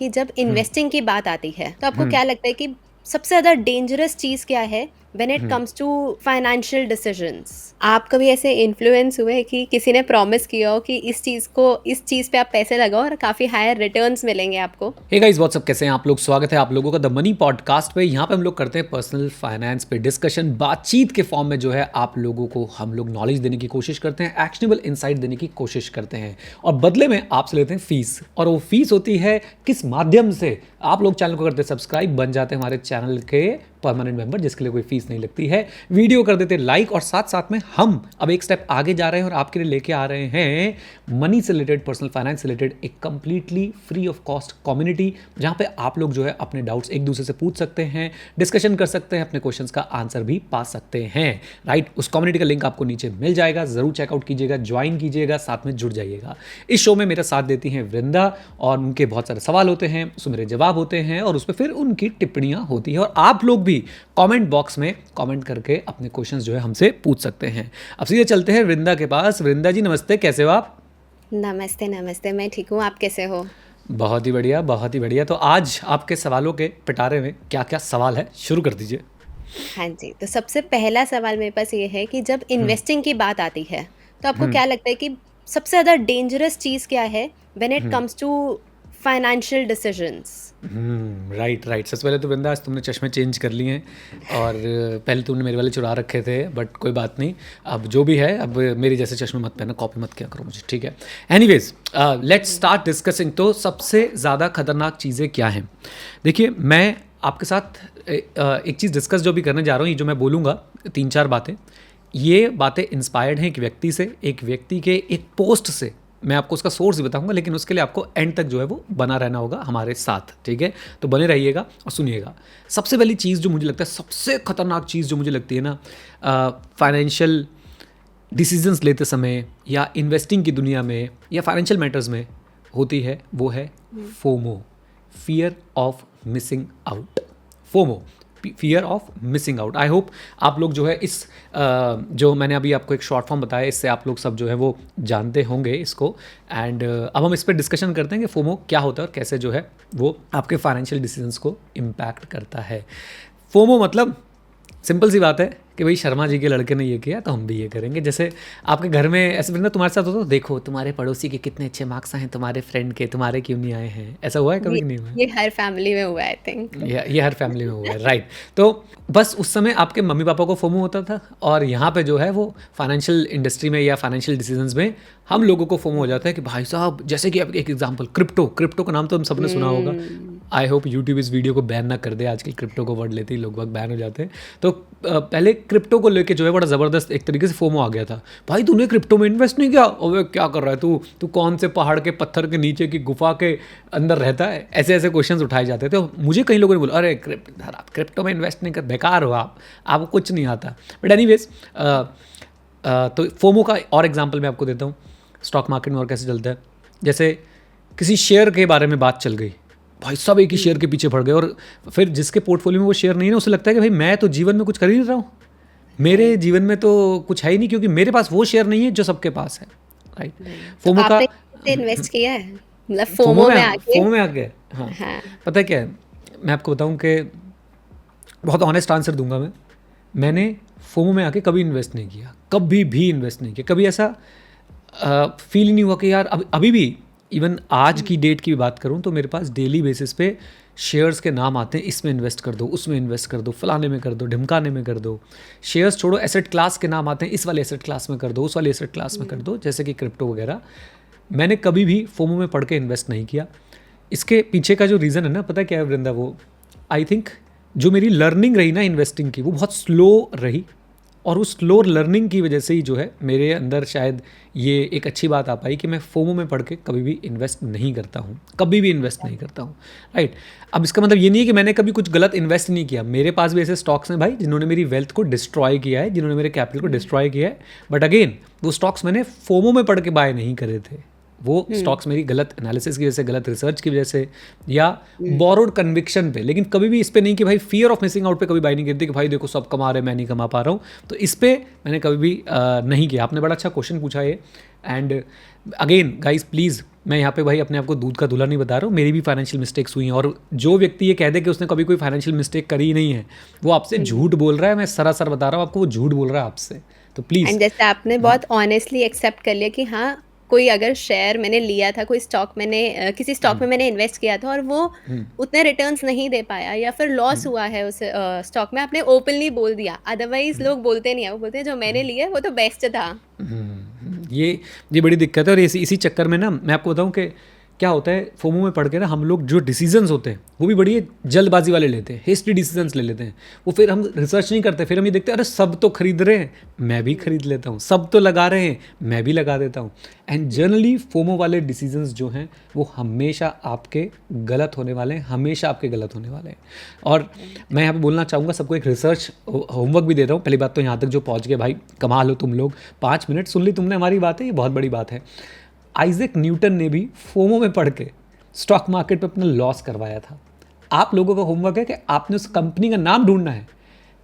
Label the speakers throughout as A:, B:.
A: कि जब
B: हुँ,
A: इन्वेस्टिंग की बात आती है तो आपको
B: हुँ,
A: क्या लगता है कि सबसे ज़्यादा डेंजरस चीज़ क्या है व्हेन इट
B: हुँ।
A: Comes to financial decisions? आप कभी ऐसे इन्फ्लुएंस हुए कि किसी ने प्रॉमिस किया हो कि इस चीज़ पे आप पैसे लगाओ और काफ़ी हायर रिटर्न्स मिलेंगे आपको?
B: हे गाइस व्हाट्सअप, कैसे हैं आप लोग? स्वागत है आप लोगों का द मनी पॉडकास्ट पे। यहाँ पे हम लोग करते हैं पर्सनल फाइनेंस पे डिस्कशन, बातचीत के फॉर्म में जो है आप लोगों को हम लोग नॉलेज देने की कोशिश करते हैं, एक्शनेबल इंसाइट देने की कोशिश करते हैं और बदले में आपसे लेते हैं फीस। और वो फीस होती है किस माध्यम से? आप लोग चैनल को करते हैं सब्सक्राइब, बन जाते हैं हमारे चैनल के परमानेंट मेंबर, जिसके लिए कोई फीस नहीं लगती है। वीडियो कर देते लाइक और साथ साथ में हम अब एक स्टेप आगे जा रहे हैं और आपके लिए लेके आ रहे हैं मनी से रिलेटेड, पर्सनल फाइनेंस से रिलेटेड एक completely free of cost community, जहां पे आप लोग जो है अपने डाउट्स एक दूसरे से पूछ सकते हैं, डिस्कशन कर सकते हैं, अपने क्वेश्चंस का आंसर भी पा सकते हैं। राइट, उस कम्युनिटी का लिंक आपको नीचे मिल जाएगा, जरूर चेकआउट कीजिएगा, ज्वाइन कीजिएगा, साथ में जुड़ जाइएगा। इस शो में मेरा साथ देती हैं वृंदा और उनके बहुत सारे सवाल होते हैं, उसमें मेरे जवाब होते हैं और उस पर फिर उनकी टिप्पणियां होती हैं और आप लोग भी कमेंट बॉक्स में कमेंट करके अपने क्वेश्चंस जो है हमसे पूछ सकते हैं। अब सीधे चलते हैं वृंदा के पास। वृंदा जी नमस्ते, कैसे हो आप?
A: नमस्ते, नमस्ते, मैं ठीक हूँ, आप कैसे हो?
B: बहुत ही बढ़िया, बहुत ही बढ़िया। तो आज आपके सवालों के पिटारे में क्या क्या सवाल है, शुरू कर दीजिए।
A: हाँ जी, तो सबसे पहला सवाल मेरे पास ये है कि जब इन्वेस्टिंग की बात आती है, तो आपको क्या लगता है कि सबसे ज़्यादा डेंजरस चीज़ क्या है when it comes to financial decisions?
B: Right right. सबसे पहले तो वृंदा, आज तुमने चश्मे चेंज कर लिए हैं और पहले तुमने मेरे वाले चुरा रखे थे, बट कोई बात नहीं। अब जो भी है, अब मेरे जैसे चश्मे मत पहना, कॉपी मत किया करो मुझे, ठीक है? Anyways, let's start discussing. तो सबसे ज़्यादा खतरनाक चीज़ें क्या हैं? देखिए, मैं आपके साथ एक चीज़ डिस्कस जो भी करने जा रहा हूँ, ये जो मैं बोलूँगा, तीन चार बातें, ये बातें इंस्पायर्ड हैं एक व्यक्ति से, एक व्यक्ति के एक पोस्ट से। मैं आपको उसका सोर्स भी बताऊंगा, लेकिन उसके लिए आपको एंड तक जो है वो बना रहना होगा हमारे साथ, ठीक है? तो बने रहिएगा और सुनिएगा। सबसे पहली चीज़ जो मुझे लगता है, सबसे खतरनाक चीज़ जो मुझे लगती है ना, फाइनेंशियल डिसीजंस लेते समय या इन्वेस्टिंग की दुनिया में या फाइनेंशियल मैटर्स में होती है, वो है FOMO, fear of missing out. FOMO, fear of missing out. I hope आप लोग जो है इस जो मैंने अभी आपको एक शॉर्ट फॉर्म बताया, इससे आप लोग सब जो है वो जानते होंगे इसको। एंड अब हम इस पर डिस्कशन करते हैं कि फोमो क्या होता है और कैसे जो है वो आपके फाइनेंशियल डिसीजंस को इम्पैक्ट करता है। फोमो मतलब सिंपल सी बात है कि भाई शर्मा जी के लड़के ने ये किया तो हम भी ये करेंगे। जैसे आपके घर में ऐसे ना तुम्हारे साथ होता, तो देखो तुम्हारे पड़ोसी के कितने अच्छे मार्क्स आए हैं, तुम्हारे फ्रेंड के, तुम्हारे क्यों नहीं आए हैं? ऐसा हुआ है कभी
A: ये
B: कि नहीं हुआ है?
A: ये हर फैमिली में हुआ है आई थिंक।
B: ये हर फैमिली में हुआ है, राइट? तो बस उस समय आपके मम्मी पापा को फोमो होता था और यहाँ पे जो है वो फाइनेंशियल इंडस्ट्री में या फाइनेंशियल डिसीजंस में हम लोगों को फोमो हो जाता है कि भाई साहब, जैसे कि एक एग्जांपल, क्रिप्टो का नाम तो हम सबने सुना होगा। आई होप यूट्यूब इस वीडियो को बैन ना कर दे, आजकल क्रिप्टो को वर्ड लेते ही लोग बाग बैन हो जाते हैं। तो पहले क्रिप्टो को लेके जो है बड़ा ज़बरदस्त एक तरीके से फोमो आ गया था। भाई तूने क्रिप्टो में इन्वेस्ट नहीं किया? और क्या कर रहा है तू? तू कौन से पहाड़ के पत्थर के नीचे की गुफा के अंदर रहता है? ऐसे ऐसे क्वेश्चंस उठाए जाते थे। तो मुझे कई लोगों ने बोला, अरे आप क्रिप्टो में इन्वेस्ट नहीं कर, बेकार हो आप, आपको कुछ नहीं आता। बट एनीवेज, तो फोमो का और एग्जांपल मैं आपको देता हूँ। स्टॉक मार्केट में और कैसे चलता है, जैसे किसी शेयर के बारे में बात चल गई, भाई सब एक ही शेयर के पीछे पड़ गए और फिर जिसके पोर्टफोलियो में वो शेयर नहीं है, उसे लगता है कि भाई मैं तो जीवन में कुछ कर ही नहीं रहा हूँ, मेरे जीवन में तो कुछ है ही नहीं, क्योंकि मेरे पास वो शेयर नहीं है जो सबके पास है। राइट।
A: तो
B: फोमो का,
A: आपने कितने इन्वेस्ट किया है मतलब
B: फोमो
A: फोमो
B: में
A: में आके?
B: फोमो में आ गए। हाँ,
A: हाँ।
B: पता है क्या है, मैं आपको बताऊं कि बहुत ऑनेस्ट आंसर दूंगा मैं। मैंने फोमो में आके कभी इन्वेस्ट नहीं किया, कभी भी इन्वेस्ट नहीं किया। कभी ऐसा फील ही नहीं हुआ कि यार अभी भी, इवन आज की डेट की भी बात करूं तो मेरे पास डेली बेसिस पे शेयर्स के नाम आते हैं, इसमें इन्वेस्ट कर दो, उसमें इन्वेस्ट कर दो, फलाने में कर दो, ढिमकाने में कर दो। शेयर्स छोड़ो, एसेट क्लास के नाम आते हैं, इस वाले एसेट क्लास में कर दो, उस वाले एसेट क्लास में कर दो, जैसे कि क्रिप्टो वगैरह। मैंने कभी भी फोमो में पढ़ के इन्वेस्ट नहीं किया। इसके पीछे का जो रीज़न है ना, पता है क्या है वृंदा? वो आई थिंक जो मेरी लर्निंग रही ना इन्वेस्टिंग की, वो बहुत स्लो रही और उस स्लो लर्निंग की वजह से ही जो है मेरे अंदर शायद ये एक अच्छी बात आ पाई कि मैं फोमो में पढ़ के कभी भी इन्वेस्ट नहीं करता हूँ, कभी भी इन्वेस्ट नहीं करता हूँ। राइट। अब इसका मतलब ये नहीं है कि मैंने कभी कुछ गलत इन्वेस्ट नहीं किया। मेरे पास भी ऐसे स्टॉक्स हैं भाई जिन्होंने मेरी वेल्थ को डिस्ट्रॉय किया है, जिन्होंने मेरे कैपिटल को डिस्ट्रॉय किया है, बट अगेन वो स्टॉक्स मैंने फोमो में पढ़ के बाय नहीं करे थे। वो स्टॉक्स मेरी गलत एनालिसिस की वजह से, गलत रिसर्च की वजह से, या बोरोड कन्विक्शन पे, लेकिन कभी भी इस पे नहीं कि भाई फियर ऑफ मिसिंग आउट पे कभी बाई नहीं करती कि भाई देखो सब कमा रहे हैं मैं नहीं कमा पा रहा हूँ। तो इस पे मैंने कभी भी नहीं किया। आपने बड़ा अच्छा क्वेश्चन पूछा ये। एंड अगेन गाइस प्लीज़, मैं यहाँ पे भाई अपने आप को दूध का दूल्हा नहीं बता रहा हूँ, मेरी भी फाइनेंशियल मिस्टेक्स हुई हैं, और जो व्यक्ति ये कह दे कि उसने कभी कोई फाइनेंशियल मिस्टेक करी ही नहीं है, वो आपसे झूठ बोल रहा है। मैं सरासर बता रहा हूँ आपको, वो झूठ बोल रहा है आपसे। तो प्लीज़।
A: एंड जैसे आपने बहुत ऑनेस्टली एक्सेप्ट कर लिया कि हाँ, कोई अगर शेयर मैंने लिया था, कोई स्टॉक मैंने किसी स्टॉक में मैंने इन्वेस्ट किया था और वो उतने रिटर्न्स नहीं दे पाया या फिर लॉस हुआ है उस स्टॉक में, आपने ओपनली बोल दिया। अदरवाइज लोग बोलते नहीं है, वो बोलते हैं जो मैंने लिया है वो तो बेस्ट था।
B: ये बड़ी दिक्कत है। और इसी चक्कर में ना मैं आपको बताऊं कि क्या होता है, फोमो में पढ़ के ना हम लोग जो डिसीजंस होते हैं वो भी बड़ी जल्दबाजी वाले लेते हैं, हेस्टी डिसीजंस ले लेते हैं। वो फिर हम रिसर्च नहीं करते, फिर हम ये देखते हैं अरे सब तो खरीद रहे हैं मैं भी खरीद लेता हूँ, सब तो लगा रहे हैं मैं भी लगा देता हूँ। एंड जनरली फोमो वाले डिसीजंस जो हैं वो हमेशा आपके गलत होने वाले हैं, हमेशा आपके गलत होने वाले हैं। और मैं यहाँ पे बोलना चाहूँगा सबको, एक रिसर्च होमवर्क भी दे रहा हूँ। पहली बात तो यहाँ तक जो पहुँच गए भाई कमाल हो तुम लोग, 5 मिनट सुन ली तुमने हमारी बात है, ये बहुत बड़ी बात है। आइजैक न्यूटन ने भी फोमो में पढ़ के स्टॉक मार्केट पे अपना लॉस करवाया था। आप लोगों का होमवर्क है कि आपने उस कंपनी का नाम ढूंढना है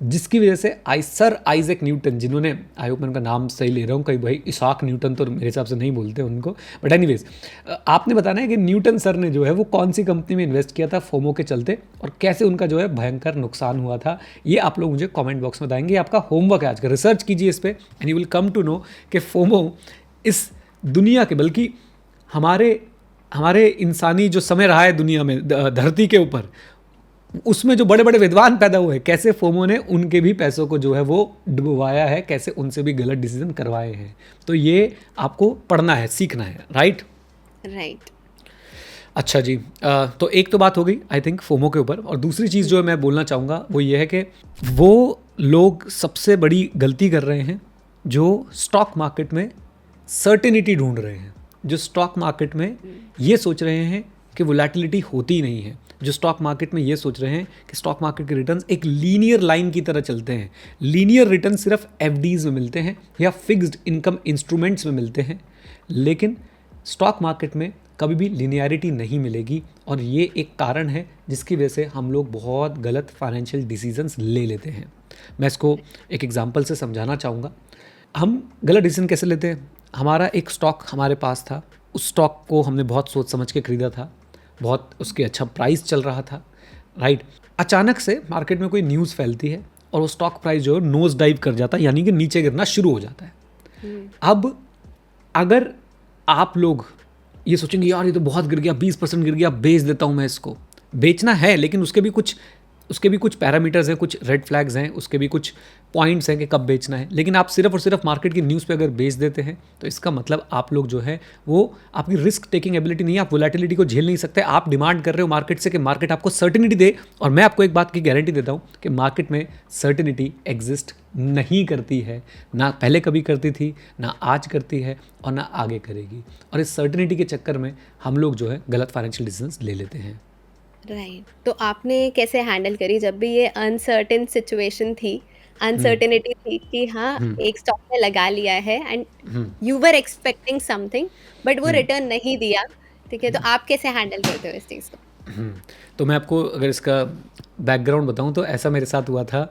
B: जिसकी वजह से सर आइजैक न्यूटन, जिन्होंने, आई होप मैं उनका नाम सही ले रहा हूँ, कहीं भाई इसाक न्यूटन तो मेरे हिसाब से नहीं बोलते उनको, बट एनीवेज आपने बताना है कि न्यूटन सर ने जो है वो कौन सी कंपनी में इन्वेस्ट किया था फोमो के चलते और कैसे उनका जो है भयंकर नुकसान हुआ था। ये आप लोग मुझे कॉमेंट बॉक्स में बताएंगे। आपका होमवर्क है आज का, रिसर्च कीजिए इस पर and you will come to know कि फोमो इस दुनिया के, बल्कि हमारे इंसानी जो समय रहा है दुनिया में, धरती के ऊपर, उसमें जो बड़े बड़े विद्वान पैदा हुए, कैसे फोमो ने उनके भी पैसों को जो है वो डुबवाया है, कैसे उनसे भी गलत डिसीजन करवाए हैं। तो ये आपको पढ़ना है, सीखना है। राइट। अच्छा जी, तो एक तो बात हो गई आई थिंक फोमो के ऊपर, और दूसरी चीज़ जो मैं बोलना चाहूँगा वो ये है कि वो लोग सबसे बड़ी गलती कर रहे हैं जो स्टॉक मार्केट में सर्टेनिटी ढूंढ रहे हैं, जो स्टॉक मार्केट में ये सोच रहे हैं कि वोलेटिलिटी होती नहीं है, जो स्टॉक मार्केट में ये सोच रहे हैं कि स्टॉक मार्केट के रिटर्न्स एक लीनियर लाइन की तरह चलते हैं। लीनियर रिटर्न सिर्फ एफडीज में मिलते हैं या फिक्स्ड इनकम इंस्ट्रूमेंट्स में मिलते हैं, लेकिन स्टॉक मार्केट में कभी भी लीनियरिटी नहीं मिलेगी। और ये एक कारण है जिसकी वजह से हम लोग बहुत गलत फाइनेंशियल डिसीजंस ले लेते हैं। मैं इसको एक एग्जांपल से समझाना चाहूँगा। हम गलत डिसीजन कैसे लेते हैं? हमारा एक स्टॉक हमारे पास था, उस स्टॉक को हमने बहुत सोच समझ के ख़रीदा था, बहुत उसके अच्छा प्राइस चल रहा था, राइट। अचानक से मार्केट में कोई न्यूज़ फैलती है और वो स्टॉक प्राइस जो है नोज डाइव कर जाता है, यानी कि नीचे गिरना शुरू हो जाता है। अब अगर आप लोग ये सोचेंगे यार ये तो बहुत गिर गया, 20% गिर गया, बेच देता हूँ मैं इसको, बेचना है लेकिन उसके भी कुछ पैरामीटर्स हैं, कुछ रेड फ्लैग्स हैं, उसके भी कुछ पॉइंट्स हैं कि कब बेचना है। लेकिन आप सिर्फ और सिर्फ मार्केट की न्यूज़ पे अगर बेच देते हैं तो इसका मतलब आप लोग जो है वो, आपकी रिस्क टेकिंग एबिलिटी नहीं है, आप वोलेटिलिटी को झेल नहीं सकते। आप डिमांड कर रहे हो मार्केट से कि मार्केट आपको सर्टिनिटी दे, और मैं आपको एक बात की गारंटी देता हूँ कि मार्केट में सर्टिनिटी एग्जिस्ट नहीं करती है, ना पहले कभी करती थी, ना आज करती है और ना आगे करेगी। और इस सर्टिनिटी के चक्कर में हम लोग जो है गलत फाइनेंशियल डिसीजंस ले लेते हैं।
A: राइट। तो आपने कैसे हैंडल करी जब भी ये अनसर्टेन सिचुएशन थी, अनसर्टेनिटी थी कि हाँ एक स्टॉक में लगा लिया है and you were expecting something but वो रिटर्न नहीं दिया, ठीक है, तो आप कैसे हैंडल करते हो इस चीज़ को?
B: तो मैं आपको अगर इसका बैकग्राउंड बताऊं तो ऐसा मेरे साथ हुआ था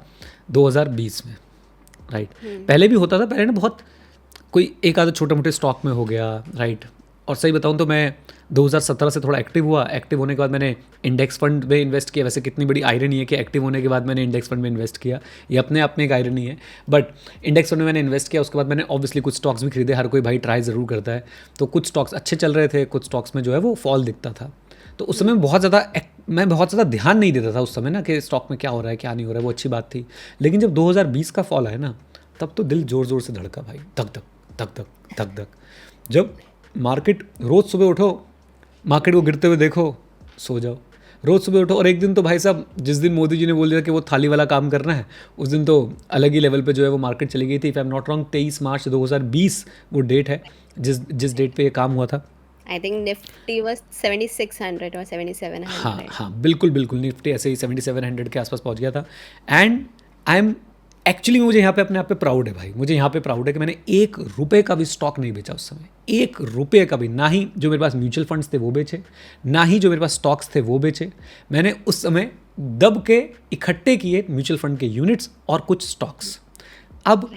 B: 2020 में, राइट। पहले भी होता था, पहले ना बहुत कोई एक आधा छोटे मोटे स्टॉक में हो गया, राइट। और सही बताऊं तो मैं 2017 से थोड़ा एक्टिव हुआ। एक्टिव होने के बाद मैंने इंडेक्स फंड में इन्वेस्ट किया। वैसे कितनी बड़ी आयरनी है कि एक्टिव होने के बाद मैंने इंडेक्स फंड में इन्वेस्ट किया, ये अपने आप में एक आयरनी है, बट इंडेक्स फंड में मैंने इन्वेस्ट किया। उसके बाद मैंने ऑब्वियसली कुछ स्टॉक्स भी खरीदे, हर कोई भाई ट्राई ज़रूर करता है। तो कुछ स्टॉक्स अच्छे चल रहे थे, कुछ स्टॉक्स में जो है वो फॉल दिखता था। तो उस समय मैं बहुत ज़्यादा ध्यान नहीं देता था उस समय ना कि स्टॉक में क्या हो रहा है क्या नहीं हो रहा है, वो अच्छी बात थी। लेकिन जब 2020 का फॉल आया ना, तब तो दिल ज़ोर ज़ोर से धड़का भाई, धक धक धक धक धक धक। जब मार्केट, रोज़ सुबह उठो, मार्केट को गिरते हुए देखो, सो जाओ, रोज़ सुबह उठो। और एक दिन तो भाई साहब, जिस दिन मोदी जी ने बोल दिया कि वो थाली वाला काम करना है, उस दिन तो अलग ही लेवल पे जो है वो मार्केट चली गई थी। If I am not wrong 23 मार्च 2020 वो डेट है जिस डेट पे ये काम हुआ था।
A: आई थिंक निफ्टी वाज 7600 और 7700।
B: हाँ, बिल्कुल निफ्टी ऐसे ही 7700 के आसपास पहुंच गया था। एंड आई एम एक्चुअली मुझे यहाँ पे अपने आप पे प्राउड है भाई, मुझे यहाँ पे प्राउड है कि मैंने 1 रुपये का भी स्टॉक नहीं बेचा उस समय, 1 रुपये का भी, ना ही जो मेरे पास म्यूचुअल फंड्स थे वो बेचे, ना ही जो मेरे पास स्टॉक्स थे वो बेचे। मैंने उस समय दब के इकट्ठे किए म्यूचुअल फंड के यूनिट्स और कुछ स्टॉक्स। अब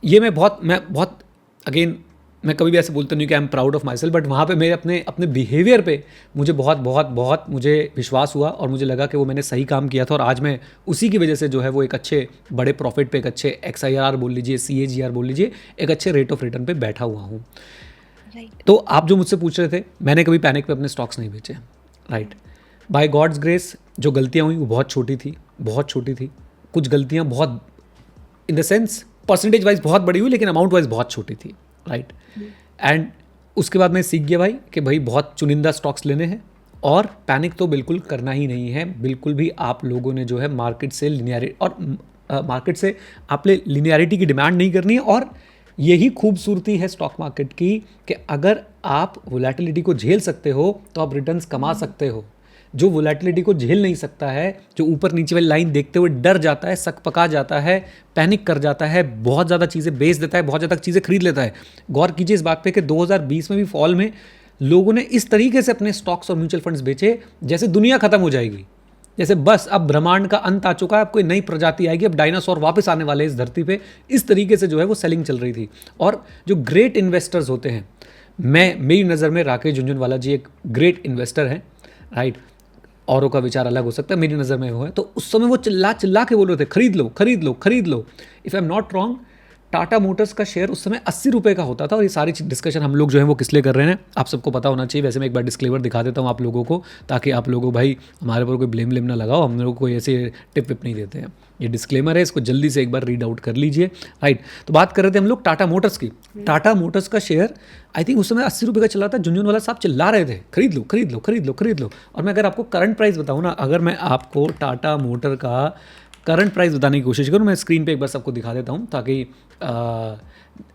B: ये मैं बहुत अगेन, मैं कभी भी ऐसे बोलता नहीं कि I am proud of my self, but वहाँ पे मेरे अपने बिहेवियर पे मुझे बहुत मुझे विश्वास हुआ और मुझे लगा कि वो मैंने सही काम किया था, और आज मैं उसी की वजह से जो है वो एक अच्छे बड़े प्रॉफिट पे, एक अच्छे XIRR बोल लीजिए, CAGR बोल लीजिए, एक अच्छे रेट ऑफ रिटर्न पे बैठा हुआ हूँ। तो आप जो मुझसे पूछ रहे थे, मैंने कभी पैनिक पे अपने स्टॉक्स नहीं बेचे, राइट। बाय गॉड्स ग्रेस जो गलतियाँ हुई वो बहुत छोटी थी। कुछ गलतियाँ बहुत in the sense percentage wise बहुत बड़ी हुई, लेकिन अमाउंट वाइज बहुत छोटी थी, राइट। एंड उसके बाद मैं सीख गया भाई कि भाई बहुत चुनिंदा स्टॉक्स लेने हैं, और पैनिक तो बिल्कुल करना ही नहीं है, बिल्कुल भी। आप लोगों ने जो है मार्केट से आपने लिनियरिटी की डिमांड नहीं करनी है। और यही खूबसूरती है स्टॉक मार्केट की कि अगर आप वोलेटिलिटी को झेल सकते हो तो आप रिटर्न्स कमा सकते हो। जो वोलेटिलिटी को झेल नहीं सकता है, जो ऊपर नीचे वाली लाइन देखते हुए डर जाता है, सक पका जाता है, पैनिक कर जाता है, बहुत ज़्यादा चीज़ें बेच देता है, बहुत ज़्यादा चीज़ें खरीद लेता है। गौर कीजिए इस बात पे कि 2020 में भी फॉल में लोगों ने इस तरीके से अपने स्टॉक्स और म्यूचुअल फंड्स बेचे जैसे दुनिया खत्म हो जाएगी, जैसे बस अब ब्रह्मांड का अंत आ चुका है, अब कोई नई प्रजाति आएगी, अब डायनासोर वापस आने वाले इस धरती पे। इस तरीके से जो है वो सेलिंग चल रही थी। और जो ग्रेट इन्वेस्टर्स होते हैं, मेरी नज़र में राकेश झुनझुनवाला जी एक ग्रेट इन्वेस्टर हैं, राइट। औरों का विचार अलग हो सकता है, मेरी नज़र में वो है। तो उस समय वो चिल्ला के बोल रहे थे, खरीद लो। If I am not wrong, Tata motors का शेयर उस समय 80 रुपये का होता था। और ये सारी डिस्कशन हम लोग जो है वो किस लिए कर रहे हैं आप सबको पता होना चाहिए। वैसे मैं एक बार डिस्क्लेमर दिखा देता हूँ आप लोगों को, ताकि आप लोगों भाई हमारे ऊपर कोई ब्लेम ना लगाओ, हम लोग कोई ऐसे टिप विप नहीं देते हैं। ये डिस्क्लेमर है, इसको जल्दी से एक बार रीड आउट कर लीजिए, राइट। तो बात कर रहे थे हम लोग टाटा मोटर्स की। टाटा मोटर्स का शेयर आई थिंक उस समय 80 रुपये का चला था। झुनझुनवाला साहब चिल्ला रहे थे, खरीद लो। और मैं अगर आपको करंट प्राइस बताऊँ ना, अगर मैं आपको टाटा मोटर का करंट प्राइस बताने की कोशिश करूँ, मैं स्क्रीन पे एक बार सबको दिखा देता हूँ ताकि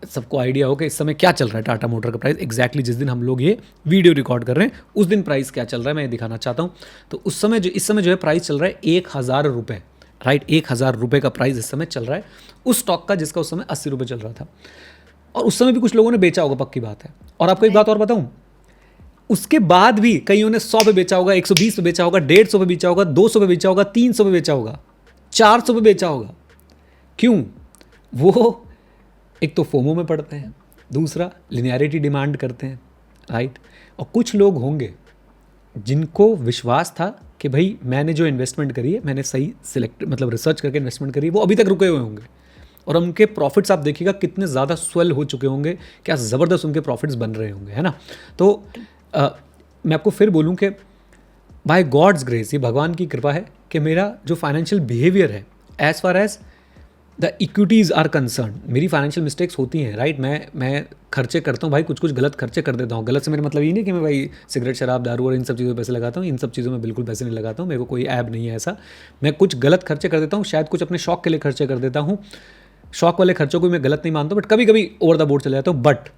B: सबको आइडिया हो कि इस समय क्या चल रहा है टाटा मोटर का प्राइस। एग्जैक्टली जिस दिन हम लोग ये वीडियो रिकॉर्ड कर रहे हैं उस दिन प्राइस क्या चल रहा है मैं ये दिखाना चाहता हूँ। तो इस समय जो है प्राइस चल रहा है 1000 रुपये, राइट। 1000 रुपये का प्राइस इस समय चल रहा है उस स्टॉक का जिसका उस समय 80 रुपये चल रहा था। और उस समय भी कुछ लोगों ने बेचा होगा, पक्की बात है। और आपको एक बात और बताऊँ, उसके बाद भी कईयों ने 100 पे बेचा होगा, 120 पे बेचा होगा, 150 पे बेचा होगा, 200 पे बेचा होगा, 300 पे बेचा होगा, 400 पे बेचा होगा। क्यों? वो एक तो फोमो में पड़ते हैं, दूसरा लिनियरिटी डिमांड करते हैं, राइट। और कुछ लोग होंगे जिनको विश्वास था कि भाई मैंने जो इन्वेस्टमेंट करी है, मैंने सही रिसर्च करके इन्वेस्टमेंट करी है, वो अभी तक रुके हुए होंगे। और उनके प्रॉफिट्स आप देखिएगा कितने ज़्यादा स्वेल हो चुके होंगे, क्या ज़बरदस्त उनके प्रॉफिट्स बन रहे होंगे, है ना। तो मैं आपको फिर बोलूँ कि बाय गॉड्स ग्रेस, ये भगवान की कृपा है कि मेरा जो फाइनेंशियल बिहेवियर है as far as the equities are concern, मेरी फाइनेंशियल मिस्टेक्स होती हैं, राइट। मैं खर्चे करता हूँ भाई, कुछ गलत खर्चे कर देता हूँ। गलत से मेरा मतलब ये नहीं कि मैं भाई सिगरेट, शराब, दारू और इन सब चीज़ों में पैसे लगाता हूँ। इन सब चीज़ों में बिल्कुल पैसे नहीं लगाता हूँ, मेरे को कोई ऐब नहीं है ऐसा। मैं कुछ गलत खर्चे कर देता हूँ, शायद कुछ अपने शौक के लिए खर्चे कर देता हूँ। शौक वाले खर्चों को मैं गलत नहीं मानता, बट कभी कभी ओवर द बोर्ड चले जाता हूँ। But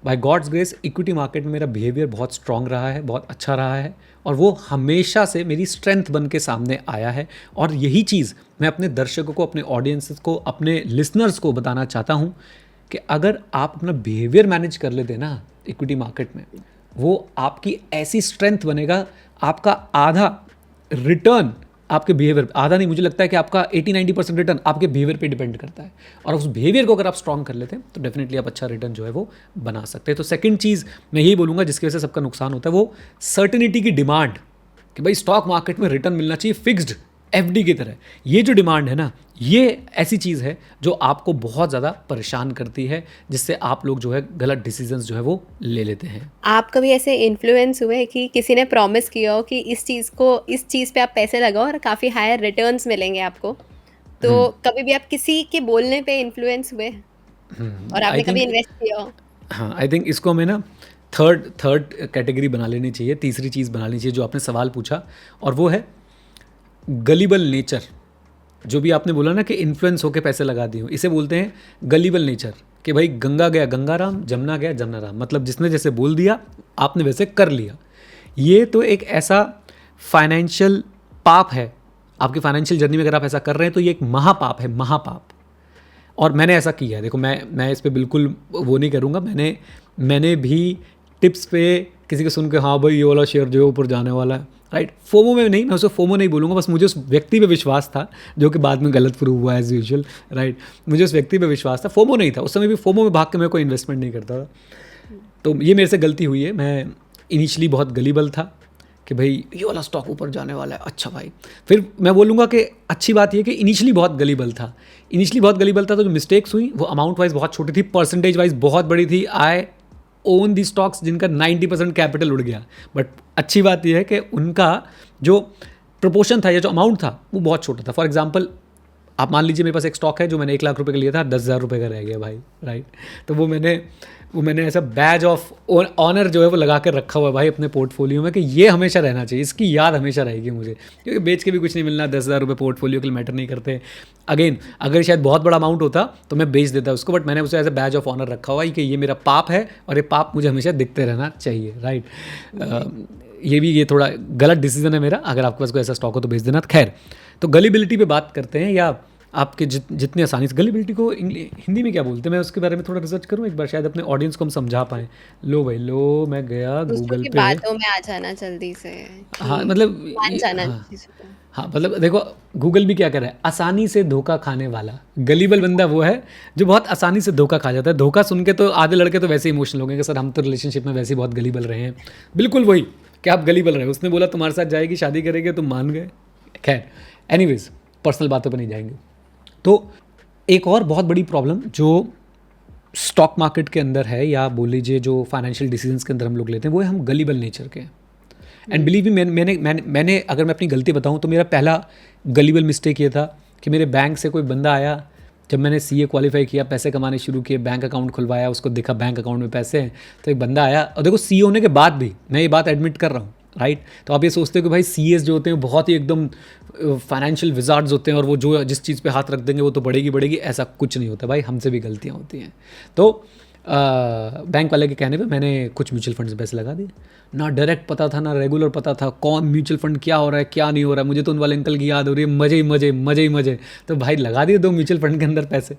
B: by God's grace equity market में मेरा बिहेवियर बहुत स्ट्रांग रहा है, बहुत अच्छा रहा है, और वो हमेशा से मेरी स्ट्रेंथ बन के सामने आया है। और यही चीज़ मैं अपने दर्शकों को, अपने ऑडियंसेस को, अपने लिसनर्स को बताना चाहता हूँ कि अगर आप अपना बिहेवियर मैनेज कर लेते ना इक्विटी मार्केट में, वो आपकी ऐसी स्ट्रेंथ बनेगा, आपका आधा रिटर्न आपके बिहेवियर, आधा नहीं, मुझे लगता है कि आपका 80-90% रिटर्न आपके बिहेवियर पे डिपेंड करता है। और उस बिहेवियर को अगर आप स्ट्रॉन्ग कर लेते हैं तो डेफिनेटली आप अच्छा रिटर्न जो है वो बना सकते हैं। तो सेकंड चीज़ मैं यही बोलूँगा जिसकी वजह से सबका नुकसान होता है, वो सर्टेनिटी की डिमांड कि भाई स्टॉक मार्केट में रिटर्न मिलना चाहिए फिक्स्ड FD की तरह। ये जो डिमांड है ना, ये ऐसी चीज़ है जो आपको बहुत ज़्यादा परेशान करती है, जिससे आप लोग जो है गलत डिसीजंस जो है वो ले लेते हैं।
A: आप कभी ऐसे इन्फ्लुएंस हुए कि किसी ने प्रॉमिस किया हो कि इस चीज़ पे आप पैसे लगाओ और काफ़ी हायर रिटर्न्स मिलेंगे आपको, तो कभी भी आप किसी के बोलने पे इन्फ्लुएंस हुए और आपने कभी इन्वेस्ट किया हो?
B: हाँ, आई थिंक इसको हमें ना थर्ड कैटेगरी बना लेनी चाहिए, तीसरी चीज़ बना लेनी चाहिए जो आपने सवाल पूछा, और वो है गलीबल नेचर। जो भी आपने बोला ना कि इन्फ्लुएंस होकर पैसे लगा दिए, इसे बोलते हैं गलीबल नेचर। कि भाई गंगा गया गंगाराम, जमुना गया जमुनाराम, मतलब जिसने जैसे बोल दिया आपने वैसे कर लिया। ये तो एक ऐसा फाइनेंशियल पाप है, आपकी फाइनेंशियल जर्नी में अगर आप ऐसा कर रहे हैं तो ये एक महापाप है, महापाप, और मैंने ऐसा किया है, देखो मैं इस पे बिल्कुल वो नहीं करूँगा, मैंने भी टिप्स पे किसी को सुन के हाँ भाई ये वाला शेयर जो है ऊपर जाने वाला है, राइट, फोमो में नहीं, मैं उसे फोमो नहीं बोलूँगा, बस मुझे उस व्यक्ति पे विश्वास था जो कि बाद में गलत प्रूव हुआ एज यूजुअल, राइट, मुझे उस व्यक्ति पे विश्वास था, फोमो नहीं था उस समय भी, फोमो में भाग के मैं कोई इन्वेस्टमेंट नहीं करता था। तो ये मेरे से गलती हुई है, मैं इनिशियली बहुत गलीबल था कि भाई ये वाला स्टॉक ऊपर जाने वाला है, अच्छा भाई, फिर मैं बोलूँगा कि अच्छी बात ये कि इनिशियली बहुत गलीबल था, तो जो मिस्टेक्स हुई वो अमाउंट वाइज बहुत छोटी थी, परसेंटेज वाइज बहुत बड़ी थी। आई ओन दी स्टॉक्स जिनका 90% कैपिटल उड़ गया, बट अच्छी बात यह है कि उनका जो प्रोपोर्शन था या जो अमाउंट था वो बहुत छोटा था। फॉर एग्जांपल आप मान लीजिए मेरे पास एक स्टॉक है जो मैंने 1 लाख रुपए का लिया था, 10,000 रुपये का रह गया भाई, राइट, तो वो मैंने ऐसा बैज ऑफ ऑनर जो है वो लगा कर रखा हुआ है भाई अपने पोर्टफोलियो में कि ये हमेशा रहना चाहिए, इसकी याद हमेशा रहेगी मुझे, क्योंकि बेच के भी कुछ नहीं मिलना, 10,000 रुपये पोर्टफोलियो के लिए मैटर नहीं करते। अगेन अगर शायद बहुत बड़ा अमाउंट होता तो मैं बेच देता उसको, बट मैंने उसे as a badge of honour रखा हुआ है कि ये मेरा पाप है और ये पाप मुझे हमेशा दिखते रहना चाहिए, राइट। ये थोड़ा गलत डिसीजन है मेरा, अगर आपके पास कोई ऐसा स्टॉक हो तो बेच देना। खैर, तो गलीबिलिटी पे बात करते हैं, या आपके जितनी आसानी से, गलीबिलिटी को हिंदी में क्या बोलते हैं, मैं उसके बारे में थोड़ा रिसर्च करूँ एक बार, शायद अपने ऑडियंस को हम समझा पाएँ। लो भाई लो, मैं गया
A: दूसरों
B: गूगल
A: की
B: पे।
A: बातों में आ जाना जल्दी से
B: हाँ
A: कि
B: मतलब
A: मान जाना
B: हाँ
A: चीज़ों को।
B: हाँ, मतलब देखो गूगल भी क्या कर रहा है, आसानी से धोखा खाने वाला गलीबल बंदा वो है जो बहुत आसानी से धोखा खा जाता है। धोखा सुन के तो आधे लड़के तो वैसे इमोशनल हो गए कि सर हम तो रिलेशनशिप में वैसे ही बहुत गलीबल रहे हैं, बिल्कुल वही कि आप गलीबल रहे, उसने बोला तुम्हारे साथ जाएगी, शादी करेंगे, तुम मान गए। खैर एनीवेज, पर्सनल बातों पर नहीं जाएंगे। तो एक और बहुत बड़ी प्रॉब्लम जो स्टॉक मार्केट के अंदर है, या बोल लीजिए जो फाइनेंशियल डिसीजंस के अंदर हम लोग लेते हैं, वो है हम गलीबल नेचर के। एंड बिलीव मी, मैंने अगर मैं अपनी गलती बताऊं तो मेरा पहला गलीबल मिस्टेक ये था कि मेरे बैंक से कोई बंदा आया, जब मैंने सीए क्वालिफाई किया, पैसे कमाने शुरू किए, बैंक अकाउंट खुलवाया, उसको देखा बैंक अकाउंट में पैसे हैं, तो एक बंदा आया, और देखो सीए होने के बाद भी मैं ये बात एडमिट कर रहा हूँ, राइट, तो आप ये सोचते हो कि भाई सीएस जो होते हैं बहुत ही एकदम फाइनेंशियल विजार्ड्स होते हैं और वो जो जिस चीज़ पे हाथ रख देंगे वो तो बढ़ेगी बढ़ेगी, ऐसा कुछ नहीं होता भाई, हमसे भी गलतियाँ होती हैं। तो बैंक वाले के कहने पे मैंने कुछ म्यूचुअल फंड से पैसे लगा दिए, ना डायरेक्ट पता था ना रेगुलर पता था कौन म्यूचुअल फंड क्या हो रहा है क्या नहीं हो रहा है, मुझे तो उन वाले अंकल की याद हो रही है, मजे ही मजे मजे ही मजे, तो भाई लगा दिए 2 म्यूचुअल फंड के अंदर पैसे।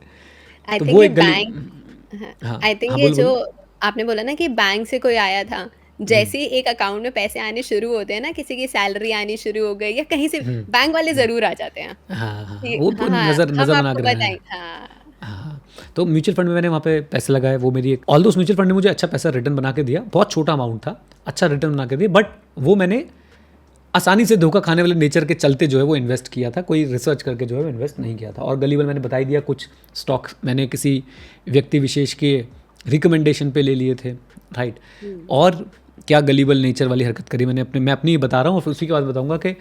A: आई
B: तो
A: थिंक
B: वो
A: ये
B: एक गली।
A: बैंक,
B: हाँ
A: आई थिंक
B: हाँ,
A: ये
B: बोलो
A: जो
B: बोलो।
A: आपने बोला ना कि बैंक से कोई आया था, जैसे ही एक अकाउंट में पैसे आने शुरू होते हैं ना, किसी की सैलरी आनी शुरू हो गई या कहीं से, बैंक वाले जरूर आ जाते हैं
B: हाँ हाँ,
A: कि
B: वो
A: हाँ हाँ
B: नज़र
A: हम
B: नज़र बना
A: आपको
B: के रहे हैं।
A: बताएंगे। हाँ
B: हाँ, तो म्यूचुअल फंड में मैंने वहाँ पे पैसे लगाए, वो मेरी एक, ऑल्दो उस म्यूचुअल फंड ने मुझे अच्छा पैसा रिटर्न बना के दिया, बहुत छोटा अमाउंट था, अच्छा रिटर्न बना के दिया, बट वो मैंने आसानी से धोखा खाने वाले नेचर के चलते जो है वो इन्वेस्ट किया था, कोई रिसर्च करके जो है वो इन्वेस्ट नहीं किया था। और गलीबल मैंने बता ही दिया, कुछ स्टॉक मैंने किसी व्यक्ति विशेष के रिकमेंडेशन पे ले लिए थे, राइट। और क्या गलीबल नेचर वाली हरकत करी मैंने मैं अपनी ही बता रहा हूँ, और फिर उसी के बाद बताऊँगा कि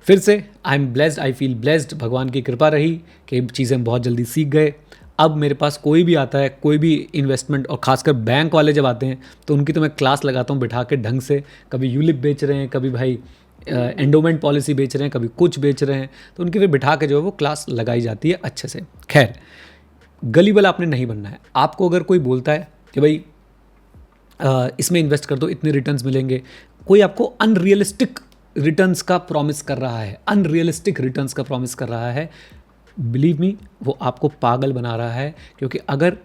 B: फिर से I am blessed, I feel blessed, भगवान की कृपा रही कि चीज़ें हम बहुत जल्दी सीख गए। अब मेरे पास कोई भी आता है, कोई भी इन्वेस्टमेंट, और खासकर बैंक वाले जब आते हैं तो उनकी तो मैं क्लास लगाता हूँ बिठा के ढंग से, कभी यूलिप बेच रहे हैं, कभी भाई एंडोमेंट पॉलिसी बेच रहे हैं, कभी कुछ बेच रहे हैं, तो उनकी फिर बिठा के जो है वो क्लास लगाई जाती है अच्छे से। खैर, गलीबल आपने नहीं बनना है। आपको अगर कोई बोलता है कि भाई इसमें इन्वेस्ट कर दो, इतने रिटर्न्स मिलेंगे, कोई आपको अनरियलिस्टिक रिटर्न्स का प्रॉमिस कर रहा है, अनरियलिस्टिक रिटर्न्स का प्रॉमिस कर रहा है, बिलीव मी वो आपको पागल बना रहा है। क्योंकि अगर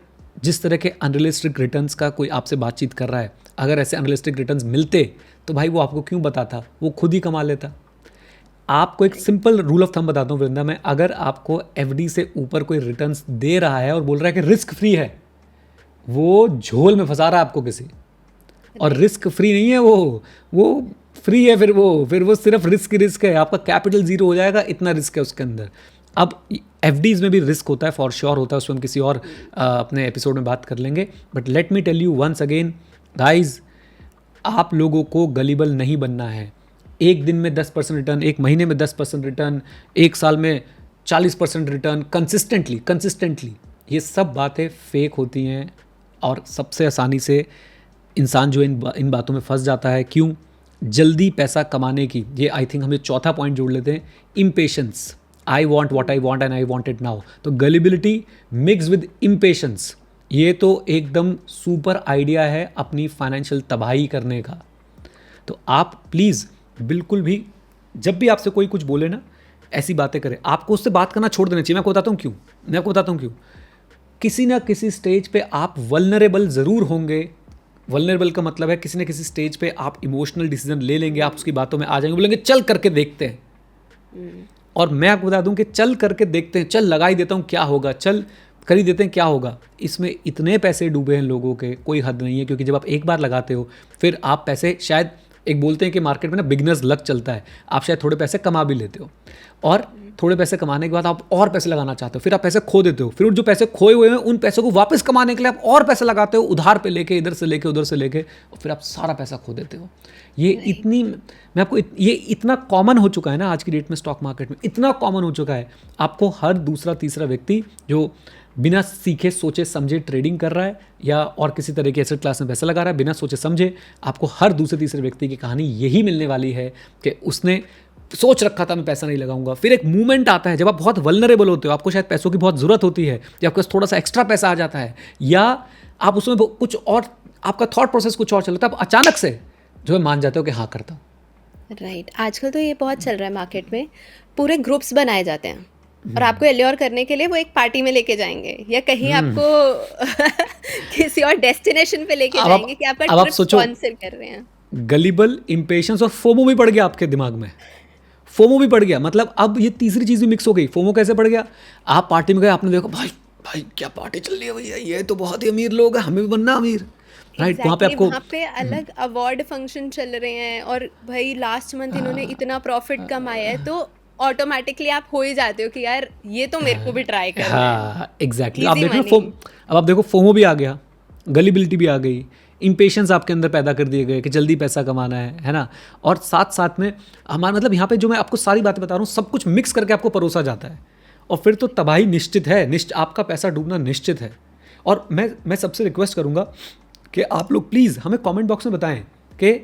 B: जिस तरह के अनरियलिस्टिक रिटर्न्स का कोई आपसे बातचीत कर रहा है, अगर ऐसे अनरियलिस्टिक रिटर्न्स मिलते तो भाई वो आपको क्यों बताता, वो खुद ही कमा लेता। आपको एक सिंपल रूल ऑफ थंब बताता हूँ वृंदा, मैं, अगर आपको एफडी से ऊपर कोई रिटर्न्स दे रहा है और बोल रहा है कि रिस्क फ्री है, वो झोल में फंसा रहा है आपको किसी, और रिस्क फ्री नहीं है वो फ्री है, फिर वो सिर्फ रिस्क है, आपका कैपिटल जीरो हो जाएगा, इतना रिस्क है उसके अंदर। अब एफडीज में भी रिस्क होता है, फॉर श्योर होता है, उसमें हम किसी और अपने एपिसोड में बात कर लेंगे। But let me tell you once again guys, आप लोगों को गलीबल नहीं बनना है। एक दिन में 10% रिटर्न, एक महीने में 10% रिटर्न, एक साल में 40% रिटर्न, कंसिस्टेंटली, ये सब बातें फेक होती हैं। और सबसे आसानी से इंसान जो इन बातों में फंस जाता है, क्यों? जल्दी पैसा कमाने की, ये आई थिंक हम ये चौथा पॉइंट जोड़ लेते हैं, impatience. I want what I want and I want it now. तो गलिबिलिटी मिक्स विद इम्पेशंस, ये तो एकदम सुपर आइडिया है अपनी फाइनेंशियल तबाही करने का। तो आप प्लीज़ बिल्कुल भी, जब भी आपसे कोई कुछ बोले ना, ऐसी बातें करें, आपको उससे बात करना छोड़ देना चाहिए। मैं आपको बताता हूँ क्यों। किसी ना किसी स्टेज पे आप वल्नरेबल ज़रूर होंगे। वल्नरेबल का मतलब है किसी ना किसी स्टेज पे आप इमोशनल डिसीजन ले लेंगे, आप उसकी बातों में आ जाएंगे, बोलेंगे चल करके देखते हैं। और मैं आपको बता दूं कि चल करके देखते हैं, चल लगा ही देता हूँ क्या होगा, चल कर ही देते हैं क्या होगा, इसमें इतने पैसे डूबे हैं लोगों के, कोई हद नहीं है। क्योंकि जब आप एक बार लगाते हो फिर आप पैसे शायद, एक बोलते हैं कि मार्केट में ना बिगनर्स लक चलता है, आप शायद थोड़े पैसे कमा भी लेते हो और थोड़े पैसे कमाने के बाद आप और पैसे लगाना चाहते हो, फिर आप पैसे खो देते हो, फिर जो पैसे खोए हुए हैं उन पैसों को वापस कमाने के लिए आप और पैसे लगाते हो, उधार पे लेके, इधर से लेके उधर से लेके, और फिर आप सारा पैसा खो देते हो। ये इतनी, मैं आपको ये इतना कॉमन हो चुका है ना आज की डेट में, स्टॉक मार्केट में इतना कॉमन हो चुका है, आपको हर दूसरा तीसरा व्यक्ति जो बिना सीखे सोचे समझे ट्रेडिंग कर रहा है या और किसी तरह के एसेट क्लास में पैसा लगा रहा है बिना सोचे समझे, आपको हर दूसरे तीसरे व्यक्ति की कहानी यही मिलने वाली है कि उसने सोच रखा था मैं पैसा नहीं लगाऊंगा। फिर एक मूवमेंट आता है जब आप बहुत वल्नरेबल होते हो, आपको शायद पैसों की बहुत ज़रूरत होती है, या आपके पास थोड़ा सा एक्स्ट्रा पैसा आ जाता है, या आप उसमें कुछ और, आपका थॉट प्रोसेस कुछ और चलता है, आप अचानक से जो है मान जाते हो कि हाँ करता हूँ।
A: राइट, आजकल तो ये बहुत चल रहा है मार्केट में, पूरे ग्रुप्स बनाए जाते हैं और आपको एल्योर करने के लिए वो एक पार्टी में लेके जाएंगे या कहीं आपको किसी और डेस्टिनेशन पे लेके जाएंगे कि आपका ट्रिप स्पॉन्सर कर रहे हैं।
B: गलिबल, इम्पेशंस और फोमो भी पड़ गया आपके दिमाग में, फोमो भी पड़ गया, मतलब अब ये तीसरी चीज़ भी मिक्स हो गई। फोमो कैसे पड़ गया? आप पार्टी में गए, आपने देखा भाई भाई क्या पार्टी चल रही है भैया, ये तो बहुत ही अमीर लोग हैं, हमें भी बनना अमीर, राइट। वहाँ पे आपको,
A: वहाँ पे अलग अवार्ड फंक्शन चल रहे हैं और भाई लास्ट मंथ इन्होंने इतना प्रॉफिट कमाया है, तो ऑटोमेटिकली आप हो ही जाते हो कि यार ये तो मेरे को भी ट्राई करना है।
B: हाँ एग्जैक्टली, आप देखो अब आप देखो फोमो भी आ गया, गलीबिलिटी भी आ गई, इम्पेशंस आपके अंदर पैदा कर दिए गए कि जल्दी पैसा कमाना है ना। और साथ साथ में हमारा मतलब यहाँ पे जो मैं आपको सारी बातें बता रहा हूँ सब कुछ मिक्स करके आपको परोसा जाता है, और फिर तो तबाही निश्चित है, आपका पैसा डूबना निश्चित है। और मैं सबसे रिक्वेस्ट करूँगा कि आप लोग प्लीज़ हमें कमेंट बॉक्स में बताएं कि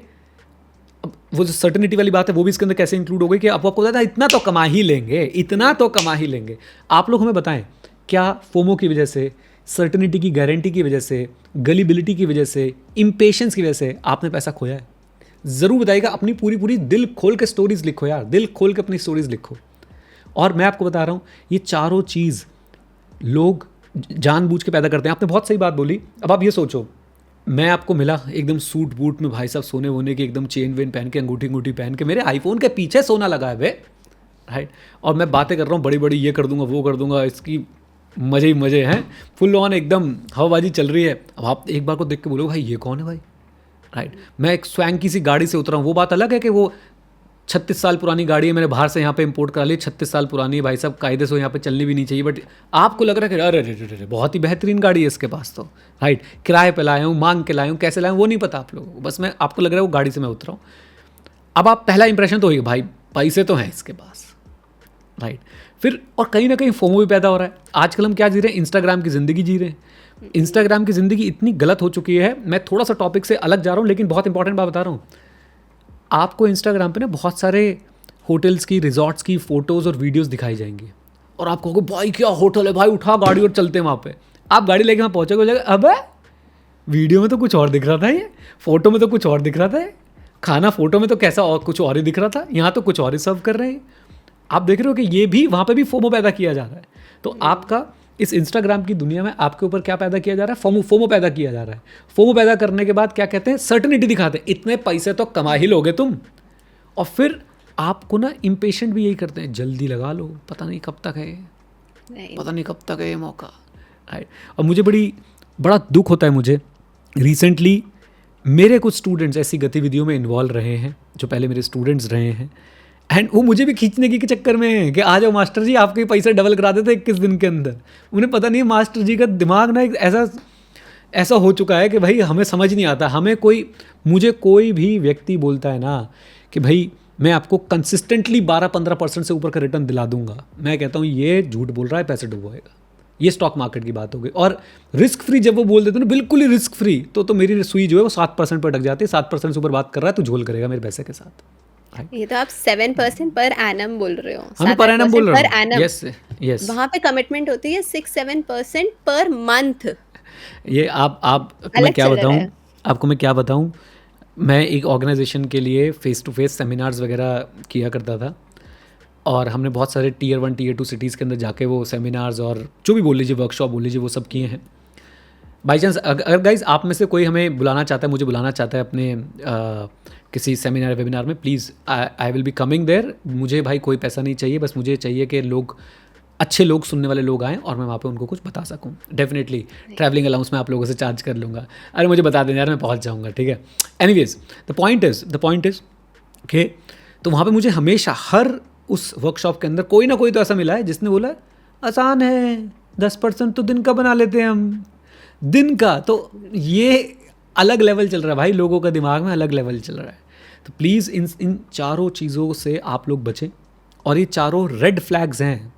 B: वो जो सर्टेनिटी वाली बात है वो भी इसके अंदर कैसे इंक्लूड हो गई कि आपको पता था इतना तो कमा ही लेंगे, इतना तो कमा ही लेंगे। आप लोग हमें बताएं क्या फोमो की वजह से, सर्टेनिटी की गारंटी की वजह से, गलीबिलिटी की वजह से, इम्पेशंस की वजह से आपने पैसा खोया है? ज़रूर बताइएगा, अपनी पूरी दिल खोल के स्टोरीज लिखो यार, दिल खोल के अपनी स्टोरीज लिखो। और मैं आपको बता रहा हूँ ये चारों चीज़ लोग जानबूझ के पैदा करते हैं। आपने बहुत सही बात बोली। अब आप ये सोचो, मैं आपको मिला एकदम सूट बूट में, भाई साहब सोने वोने के एकदम चेन वेन पहन के, अंगूठी पहन के, मेरे आईफोन के पीछे सोना लगा है वे, राइट। और मैं बातें कर रहा हूँ बड़ी बड़ी, ये कर दूंगा वो कर दूंगा, इसकी मज़े ही मज़े हैं, फुल ऑन एकदम हवाबाजी चल रही है। अब आप एक बार को देख के बोलो भाई ये कौन है भाई, राइट। मैं एक स्वैंकी सी गाड़ी से उतरा हूँ, वो बात अलग है कि वो 36 साल पुरानी गाड़ी है, मैंने बाहर से यहाँ पे इंपोर्ट करा ली, 36 साल पुरानी है भाई साहब, कायदे से यहाँ पे चलनी भी नहीं चाहिए, बट आपको लग रहा है कि अरे अरे बहुत ही बेहतरीन गाड़ी है इसके पास तो, राइट। किराए पे लाया हूँ, मांग के लाया हूँ, कैसे लाया हूँ वो नहीं पता आप लोगों को, बस मैं आपको लग रहा है वो गाड़ी से मैं उतरा हूँ। अब आप पहला इंप्रेशन तो होगी भाई पैसे तो हैं इसके पास, राइट। फिर और कहीं ना कहीं फोमो भी पैदा हो रहा है। आजकल हम क्या जी रहे हैं, इंस्टाग्राम की ज़िंदगी जी रहे हैं। इंस्टाग्राम की ज़िंदगी इतनी गलत हो चुकी है, मैं थोड़ा सा टॉपिक से अलग जा रहा हूँ लेकिन बहुत इंपॉर्टेंट बात बता रहा हूँ। आपको इंस्टाग्राम पे ना बहुत सारे होटल्स की, रिजॉर्ट्स की फ़ोटोज़ और वीडियोस दिखाई जाएंगी और आप कहोगे भाई क्या होटल है भाई, उठा गाड़ी और चलते हैं वहाँ पे। आप गाड़ी लेके वहाँ पहुँचोगे, अब वीडियो में तो कुछ और दिख रहा था, ये फ़ोटो में तो कुछ और दिख रहा था, खाना फ़ोटो में तो कैसा और कुछ और ही दिख रहा था, यहाँ तो कुछ और ही सर्व कर रहे हैं। आप देख रहे हो कि ये भी वहाँ पे भी फोमो पैदा किया जा रहा है। तो आपका इस इंस्टाग्राम की दुनिया में आपके ऊपर क्या पैदा किया जा रहा है, फोमो पैदा किया जा रहा है। फोमो पैदा करने के बाद क्या कहते हैं, सर्टेनिटी दिखाते हैं, इतने पैसे तो कमा ही लोगे तुम। और फिर आपको ना इम्पेशेंट भी यही करते हैं, जल्दी लगा लो, पता नहीं कब तक है, पता नहीं कब तक है ये मौका, राइट। और मुझे बड़ा दुख होता है, मुझे रिसेंटली मेरे कुछ स्टूडेंट्स ऐसी गतिविधियों में इन्वॉल्व रहे हैं जो पहले मेरे स्टूडेंट्स रहे हैं, एंड वो मुझे भी खींचने के चक्कर में है कि आ जाओ मास्टर जी, आपके पैसे डबल करा देते 21 दिन के अंदर। उन्हें पता नहीं है मास्टर जी का दिमाग ना ऐसा हो चुका है कि भाई हमें समझ नहीं आता। मुझे कोई भी व्यक्ति बोलता है ना कि भाई मैं आपको कंसिस्टेंटली 12-15% से ऊपर का रिटर्न दिला दूंगा, मैं कहता हूँ ये झूठ बोल रहा है, पैसे डुबवाएगा। ये स्टॉक मार्केट की बात हो गई। और रिस्क फ्री जब वो बोल देते ना बिल्कुल ही रिस्क फ्री, तो मेरी सुई जो है वो 7% पर अटक जाती है। 7% से ऊपर बात कर रहा है तो झोल करेगा मेरे पैसे के साथ।
A: ये तो आप 7% पर एनम बोल रहे हो।
B: हम पर एनम बोल रहे हैं। यस यस,
A: वहाँ पे कमिटमेंट होती है 6-7% पर मंथ।
B: ये आपको मैं क्या बताऊँ, मैं एक ऑर्गेनाइजेशन के लिए फेस टू फेस सेमिनार्स वगैरह किया करता था। और हमने बहुत सारे टीयर 1 टीयर 2 सिटीज़ के अंदर जाके वो सेमिनार्स और जो भी बोल लीजिए, वर्कशॉप बोल लीजिए, वो सब किए हैं। बाई चांस अगर गाइज आप में से कोई हमें बुलाना चाहता है, मुझे बुलाना चाहता है अपने किसी सेमिनार वेबिनार में, please I will be coming there. मुझे भाई कोई पैसा नहीं चाहिए, बस मुझे चाहिए कि लोग, अच्छे लोग, सुनने वाले लोग आएँ और मैं वहाँ पे उनको कुछ बता सकूँ। डेफिनेटली ट्रैवलिंग अलाउंस मैं आप लोगों से चार्ज कर लूँगा। अरे मुझे बता देना यार, मैं पहुँच जाऊँगा, ठीक है। एनीवेज द पॉइंट इज़ कि तो वहाँ पे मुझे हमेशा हर उस वर्कशॉप के अंदर कोई ना कोई तो ऐसा मिला है जिसने बोला आसान है, 10% तो दिन का बना लेते हैं हम, दिन का। तो ये अलग लेवल चल रहा है भाई, लोगों का दिमाग में अलग लेवल चल रहा है। तो प्लीज़ इन चारों चीज़ों से आप लोग बचें। और ये चारों रेड फ्लैग्स हैं,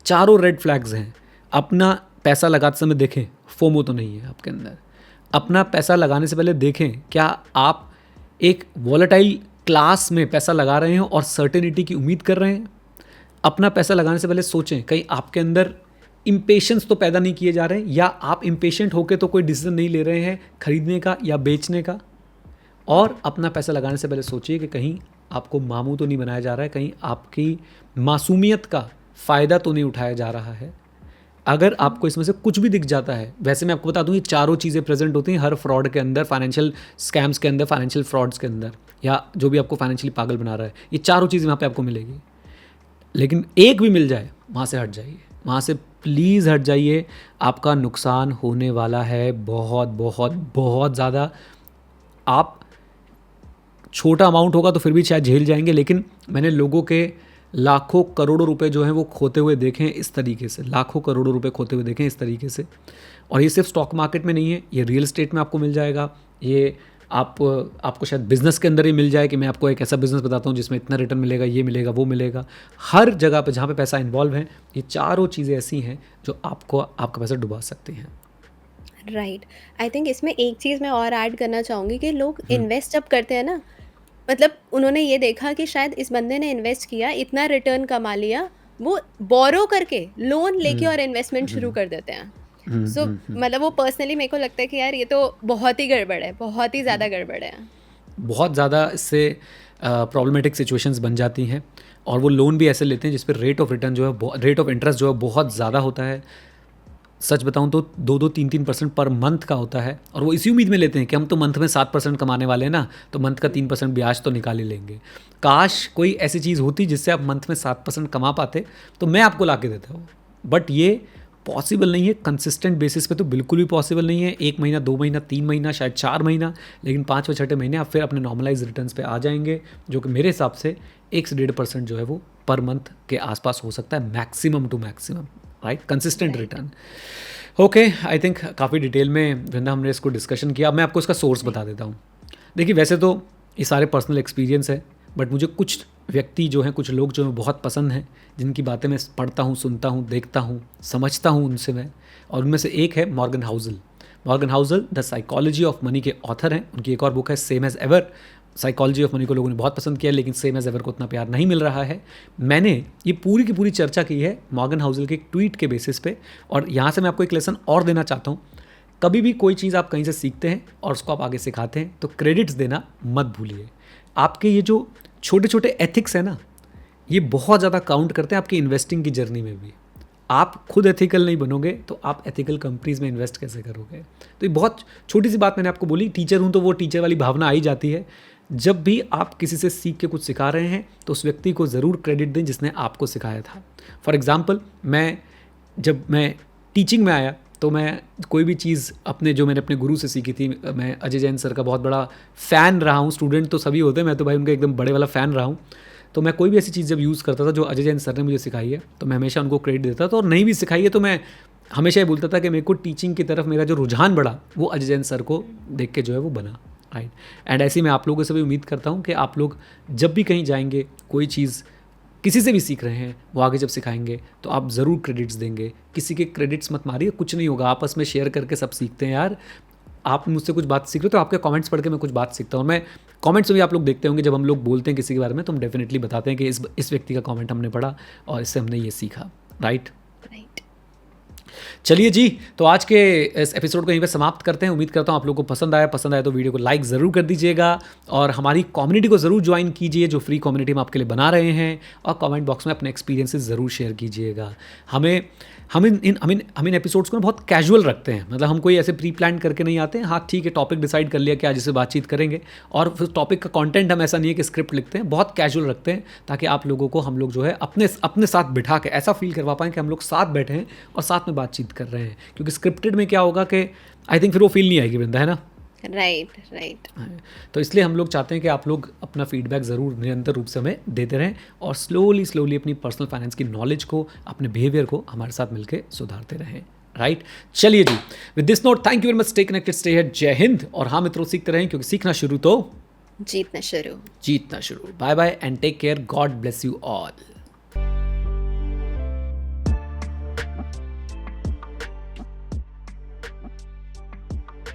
B: चारों रेड फ्लैग्स हैं। अपना पैसा लगाते समय देखें फोमो तो नहीं है आपके अंदर। अपना पैसा लगाने से पहले देखें क्या आप एक वॉलेटाइल क्लास में पैसा लगा रहे हैं और सर्टेनिटी की उम्मीद कर रहे हैं। अपना पैसा लगाने से पहले सोचें कहीं आपके अंदर इम्पेशेंस तो पैदा नहीं किए जा रहे हैं, या आप इम्पेशेंट होकर तो कोई डिसीजन नहीं ले रहे हैं खरीदने का या बेचने का। और अपना पैसा लगाने से पहले सोचिए कि कहीं आपको मामू तो नहीं बनाया जा रहा है, कहीं आपकी मासूमियत का फ़ायदा तो नहीं उठाया जा रहा है। अगर आपको इसमें से कुछ भी दिख जाता है, वैसे मैं आपको बता दूं ये चारों चीज़ें प्रेजेंट होती हैं हर फ्रॉड के अंदर, फाइनेंशियल स्कैम्स के अंदर, फाइनेंशियल फ्रॉड्स के अंदर, या जो भी आपको फाइनेंशियली पागल बना रहा है, ये चारों चीज़ें वहाँ पे आपको मिलेगी। लेकिन एक भी मिल जाए वहाँ से हट जाइए, वहाँ से प्लीज़ हट जाइए। आपका नुकसान होने वाला है बहुत बहुत बहुत ज़्यादा। आप छोटा अमाउंट होगा तो फिर भी शायद झेल जाएंगे, लेकिन मैंने लोगों के लाखों करोड़ों रुपए जो हैं वो खोते हुए देखें इस तरीके से, लाखों करोड़ों रुपए खोते हुए देखें इस तरीके से। और ये सिर्फ स्टॉक मार्केट में नहीं है, ये रियल एस्टेट में आपको मिल जाएगा, ये आपको शायद बिज़नेस के अंदर ही मिल जाए कि मैं आपको एक ऐसा बिज़नेस बताता हूँ जिसमें इतना रिटर्न मिलेगा, ये मिलेगा, वो मिलेगा। हर जगह पे जहाँ पे पैसा इन्वॉल्व है, ये चारों चीज़ें ऐसी हैं जो आपको आपका पैसा डुबा सकती हैं।
A: राइट। आई थिंक इसमें एक चीज़ मैं और ऐड करना चाहूँगी कि लोग इन्वेस्ट जब करते हैं ना, मतलब उन्होंने ये देखा कि शायद इस बंदे ने इन्वेस्ट किया, इतना रिटर्न कमा लिया, वो बोरो करके लोन लेके और इन्वेस्टमेंट शुरू कर देते हैं। सो मतलब वो पर्सनली मेरे को लगता है कि यार ये तो बहुत ही गड़बड़ है, बहुत ही ज़्यादा गड़बड़ है।
B: बहुत ज़्यादा इससे प्रॉब्लमेटिक सिचुएशंस बन जाती हैं, और वो लोन भी ऐसे लेते हैं जिस पर रेट ऑफ रिटर्न जो है, रेट ऑफ इंटरेस्ट जो है बहुत ज़्यादा होता है। सच बताऊं तो 2-3% पर मंथ का होता है, और वो इसी उम्मीद में लेते हैं कि हम तो मंथ में 7% कमाने वाले हैं ना, तो मंथ का 3% ब्याज तो निकाल ही लेंगे। काश कोई ऐसी चीज़ होती जिससे आप मंथ में 7% कमा पाते तो मैं आपको ला के देता हूँ, बट ये पॉसिबल नहीं है। कंसिस्टेंट बेसिस पे तो बिल्कुल भी पॉसिबल नहीं है। 1 महीना, 2 महीना, 3 महीना, शायद 4 महीना, लेकिन 5वें 6ठे महीने आप फिर अपने नॉर्मलाइज रिटर्न्स पे आ जाएंगे, जो कि मेरे हिसाब से 1 से 1.5% जो है वो पर मंथ के आसपास हो सकता है, maximum two maximum, right, consistent return. Okay, I think काफ़ी डिटेल में वृंदा हमने इसको डिस्कशन किया। अब मैं आपको इसका सोर्स बता देता हूँ। देखिए वैसे तो ये सारे पर्सनल एक्सपीरियंस है, बट मुझे कुछ व्यक्ति जो हैं, कुछ लोग जो हैं बहुत पसंद हैं, जिनकी बातें मैं पढ़ता हूँ, सुनता हूँ, देखता हूँ, समझता हूँ उनसे मैं, और उनमें से एक है Morgan Housel. Morgan Housel the psychology of money के ऑथर हैं। उनकी एक और बुक है same as ever. Psychology of money को लोगों ने बहुत पसंद किया, लेकिन सेम एज़ एवर को उतना प्यार नहीं मिल रहा है। मैंने ये पूरी की पूरी चर्चा की है मॉर्गन हाउसल के एक ट्वीट के बेसिस पे, और यहाँ से मैं आपको एक लेसन और देना चाहता हूँ। कभी भी कोई चीज़ आप कहीं से सीखते हैं और उसको आप आगे सिखाते हैं तो क्रेडिट्स देना मत भूलिए। आपके ये जो छोटे छोटे एथिक्स है ना, ये बहुत ज़्यादा काउंट करते हैं आपकी इन्वेस्टिंग की जर्नी में भी। आप खुद एथिकल नहीं बनोगे तो आप एथिकल कंपनीज में इन्वेस्ट कैसे करोगे? तो ये बहुत छोटी सी बात मैंने आपको बोली। टीचर हूँ तो वो टीचर वाली भावना आ ही जाती है। जब भी आप किसी से सीख के कुछ सिखा रहे हैं तो उस व्यक्ति को ज़रूर क्रेडिट दें जिसने आपको सिखाया था। फॉर एग्ज़ाम्पल, जब मैं टीचिंग में आया तो मैं कोई भी चीज़ मैंने अपने गुरु से सीखी थी। मैं अजय जैन सर का बहुत बड़ा फ़ैन रहा हूँ। स्टूडेंट तो सभी होते हैं, मैं तो भाई उनका एकदम बड़े वाला फ़ैन रहा हूँ। तो मैं कोई भी ऐसी चीज़ जब यूज़ करता था जो अजय जैन सर ने मुझे सिखाई है तो मैं हमेशा उनको क्रेडिट देता था, और नहीं भी सिखाई है तो मैं हमेशा ये बोलता था कि मेरे को टीचिंग की तरफ मेरा जो रुझान बढ़ा वो अजय जैन सर को देख के जो है वो बना, राइट। एंड ऐसे ही मैं आप लोगों से भी उम्मीद करता हूँ कि आप लोग जब भी कहीं जाएंगे, कोई चीज़ किसी से भी सीख रहे हैं, वो आगे जब सिखाएंगे तो आप ज़रूर क्रेडिट्स देंगे। किसी के क्रेडिट्स मत मारिए, कुछ नहीं होगा, आपस में शेयर करके सब सीखते हैं यार। आप मुझसे कुछ बात सीख रहे हो तो आपके कमेंट्स पढ़ के मैं कुछ बात सीखता हूँ। मैं कमेंट्स में भी आप लोग देखते होंगे, जब हम लोग बोलते हैं किसी के बारे में तो हम डेफिनेटली बताते हैं कि इस व्यक्ति का कमेंट हमने पढ़ा और इससे हमने ये सीखा, राइट। चलिए जी, तो आज के इस एपिसोड को यहीं पे समाप्त करते हैं। उम्मीद करता हूँ आप लोगों को पसंद आया तो वीडियो को लाइक ज़रूर कर दीजिएगा और हमारी कम्युनिटी को ज़रूर ज्वाइन कीजिए, जो फ्री कम्युनिटी हम आपके लिए बना रहे हैं, और कमेंट बॉक्स में अपने एक्सपीरियंसेस ज़रूर शेयर कीजिएगा। हम इन एपिसोड्स को बहुत कैजुअल रखते हैं, मतलब हम कोई ऐसे प्री प्लान करके नहीं आते हैं। हाँ ठीक है, टॉपिक डिसाइड कर लिया कि आज इससे बातचीत करेंगे, और फिर टॉपिक का कंटेंट हम ऐसा नहीं है कि स्क्रिप्ट लिखते हैं, बहुत कैजुअल रखते हैं, ताकि आप लोगों को हम लोग जो है अपने साथ बिठा के ऐसा फील करवा पाएँ कि हम लोग साथ बैठे हैं और साथ में बातचीत कर रहे हैं। क्योंकि स्क्रिप्टेड में क्या होगा कि आई थिंक फिर वो फील नहीं आएगी वृंदा, है ना?
A: राइट।
B: तो इसलिए हम लोग चाहते हैं कि आप लोग अपना फीडबैक ज़रूर निरंतर रूप से हमें देते रहें, और स्लोली अपनी पर्सनल फाइनेंस की नॉलेज को, अपने बिहेवियर को हमारे साथ मिलकर सुधारते रहें। राइट, चलिए जी, with this note thank you very much, stay connected, stay here, जय हिंद। और हाँ मित्रों, सीखते रहें, क्योंकि सीखना शुरू तो
A: जीतना शुरू।
B: Bye bye and take care, God bless you all.